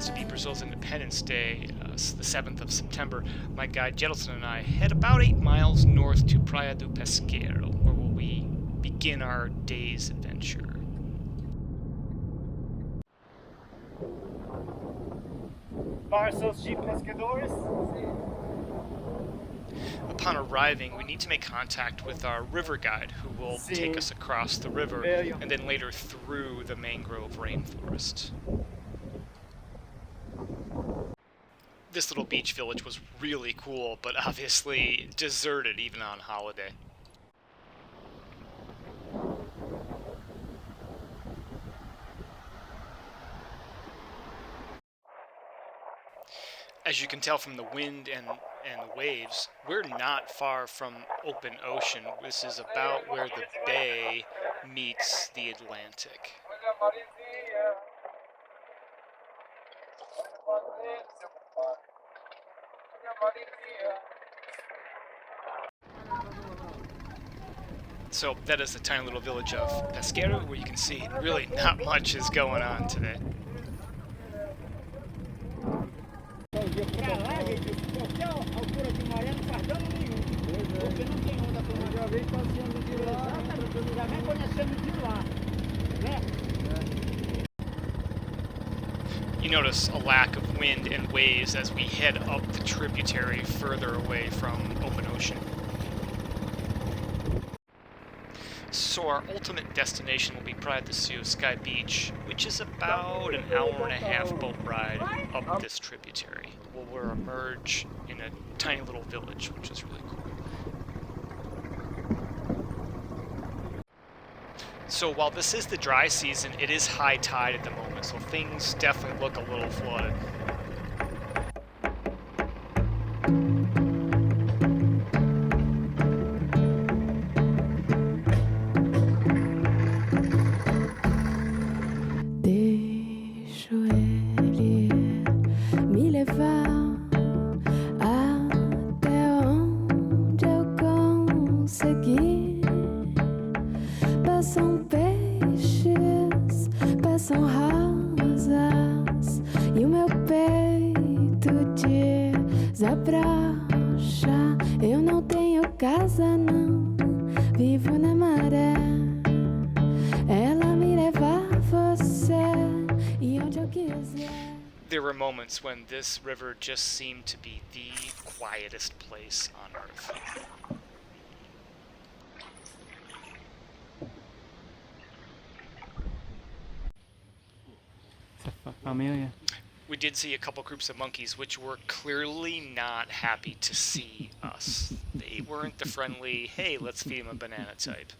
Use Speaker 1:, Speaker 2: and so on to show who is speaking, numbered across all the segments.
Speaker 1: happens to be Brazil's Independence Day, the 7th of September, my guide Jedilson and I head about 8 miles north to Praia do Pesqueiro, where we begin our day's adventure.
Speaker 2: Parcels de pescadores.
Speaker 1: Upon arriving, we need to make contact with our river guide, who will take us across the river and then later through the mangrove rainforest. This little beach village was really cool, but obviously deserted even on holiday. As you can tell from the wind and the waves, we're not far from open ocean. This is about where the bay meets the Atlantic. So that is the tiny little village of Pesqueiro, where you can see really not much is going on today. You notice a lack of wind and waves as we head up the tributary further away from open ocean. So our ultimate destination will be Praia do Sky Beach, which is about an hour-and-a-half boat ride up this tributary. We'll emerge in a tiny little village, which is really cool. So while this is the dry season, it is high tide at the moment, so things definitely look a little flooded. There were moments when this river just seemed to be the quietest place on Earth. We did see a couple groups of monkeys, which were clearly not happy to see us. They weren't the friendly, hey, let's feed them a banana type.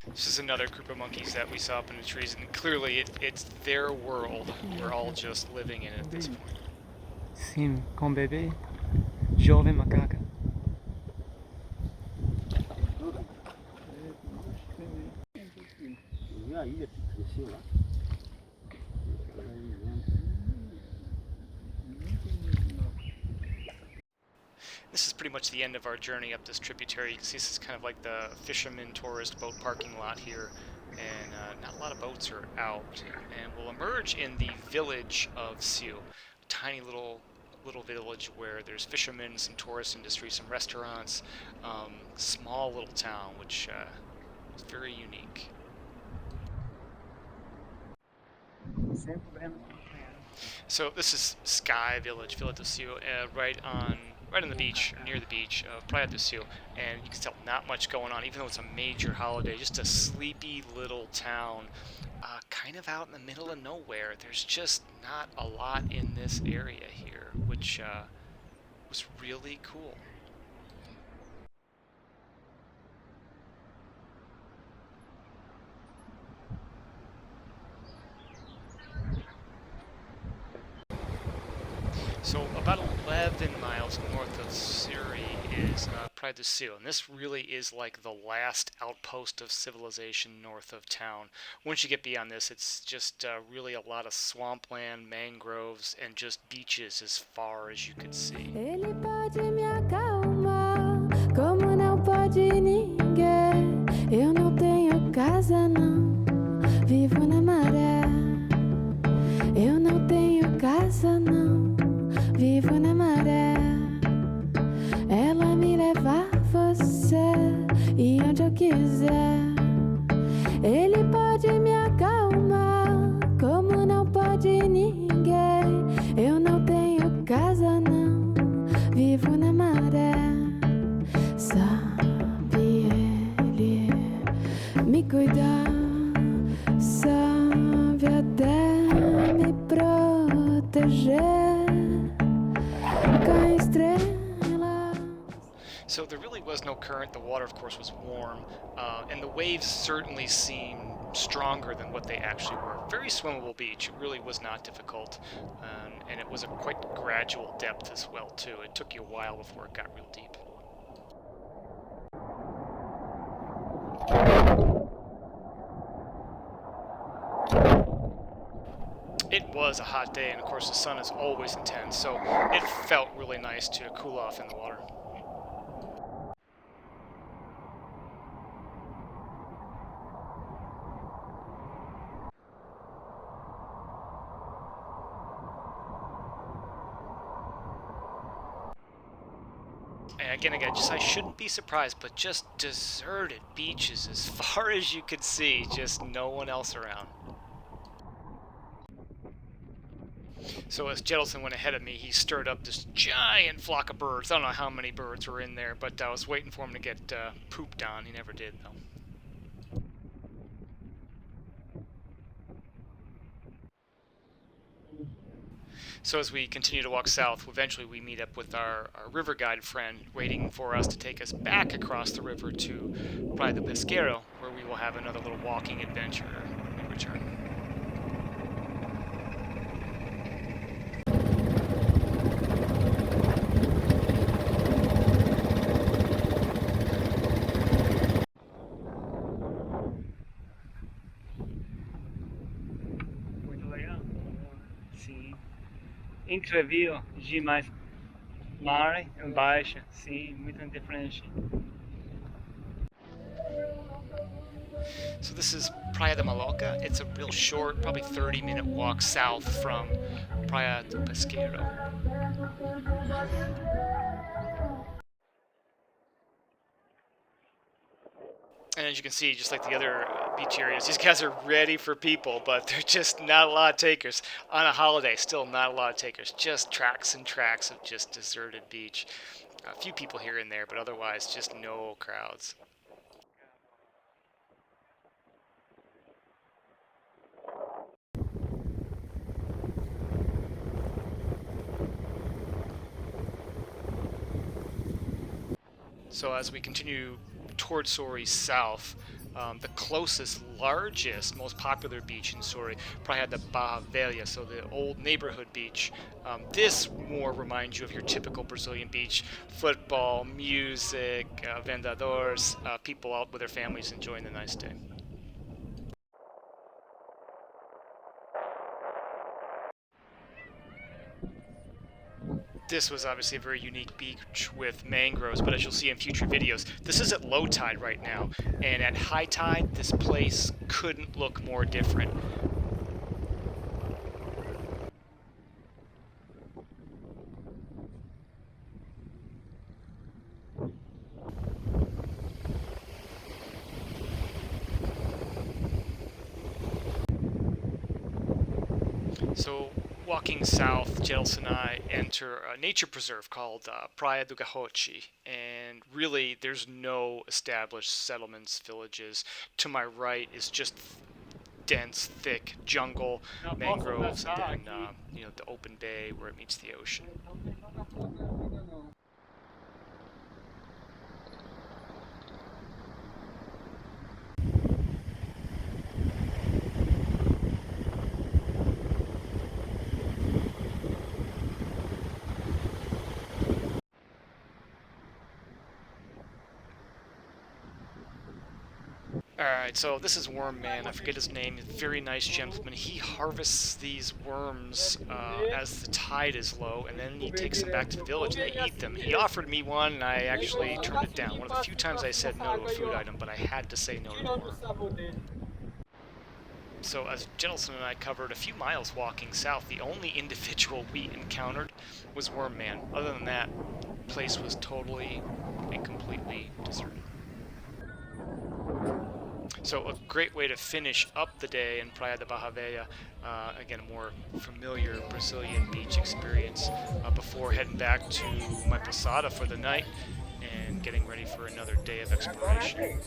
Speaker 1: This is another group of monkeys that we saw up in the trees, and clearly it's their world. We're all just living in it at this point.
Speaker 3: Sim, com bebê, jovem macaca.
Speaker 1: This is pretty much the end of our journey up this tributary. You can see this is kind of like the fisherman tourist boat parking lot here, and not a lot of boats are out. And we'll emerge in the village of Soure, a tiny little village where there's fishermen, some tourist industry, some restaurants, small little town, which is very unique. So this is Sky Village, Villa do Soure, right on the beach, or near the beach of Praia do Soure, and you can tell not much going on, even though it's a major holiday. Just a sleepy little town, kind of out in the middle of nowhere. There's just not a lot in this area here, which was really cool. So about 11 miles north of Soure is Praia do Soure, and this really is like the last outpost of civilization north of town. Once you get beyond this, it's just really a lot of swampland, mangroves, and just beaches as far as you could see.
Speaker 4: Ele pode me acalmar, como não pode ninguém. Eu não tenho casa não, vivo na maré. Eu não tenho casa não, vivo na maré. Ela me leva a você e onde eu quiser. Ele pode me acalmar como não pode ninguém. Eu não tenho casa não, vivo na maré. Sabe ele me cuidar, sabe até me proteger. Cai estrela.
Speaker 1: So there really was no current. The water, of course, was warm, and the waves certainly seemed stronger than what they actually were. Very swimmable beach. It really was not difficult, and it was a quite gradual depth as well, too. It took you a while before it got real deep. It was a hot day, and of course the sun is always intense, so it felt really nice to cool off in the water. And again, I shouldn't be surprised, but just deserted beaches as far as you could see, just no one else around. So as Jedilson went ahead of me, he stirred up this giant flock of birds. I don't know how many birds were in there, but I was waiting for him to get pooped on. He never did, though. So as we continue to walk south, eventually we meet up with our river guide friend waiting for us to take us back across the river to Praia de Pesqueiro, where we will have another little walking adventure when we return.
Speaker 3: Muito legal. Sim. Incrível demais. Mar embaixo, sim, muito diferente.
Speaker 1: So this is Praia da Maloca. It's a real short, probably 30-minute walk south from Praia de Pesqueiro. And as you can see, just like the other beach areas, these guys are ready for people, but there's just not a lot of takers. On a holiday, still not a lot of takers. Just tracks and tracks of just deserted beach. A few people here and there, but otherwise just no crowds. So as we continue towards Soure south, the closest, largest, most popular beach in Soure, Praia de Barra Velha, so the old neighborhood beach. This more reminds you of your typical Brazilian beach. Football, music, vendedores, people out with their families enjoying the nice day. This was obviously a very unique beach with mangroves, but as you'll see in future videos, this is at low tide right now, and at high tide, this place couldn't look more different. So walking south, Jedilson and I enter a nature preserve called Praia do Garrote, and really there's no established settlements, villages. To my right is just dense, thick jungle, mangroves, and then the open bay where it meets the ocean. Alright, so this is Worm Man. I forget his name. Very nice gentleman. He harvests these worms as the tide is low, and then he takes them back to the village and they eat them. He offered me one, and I actually turned it down. One of the few times I said no to a food item, but I had to say no to the worm. So as Jedilson and I covered a few miles walking south, the only individual we encountered was Worm Man. Other than that, the place was totally and completely deserted. So a great way to finish up the day in Praia de Barra Velha, again, a more familiar Brazilian beach experience before heading back to my posada for the night and getting ready for another day of exploration.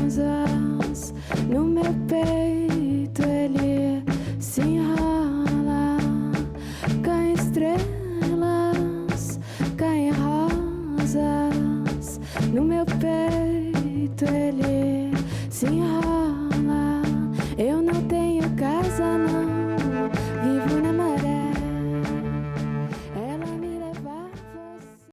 Speaker 4: Rosas no meu peito, ele se enrola. Caem estrelas, caem rosas no meu peito, ele se enrola.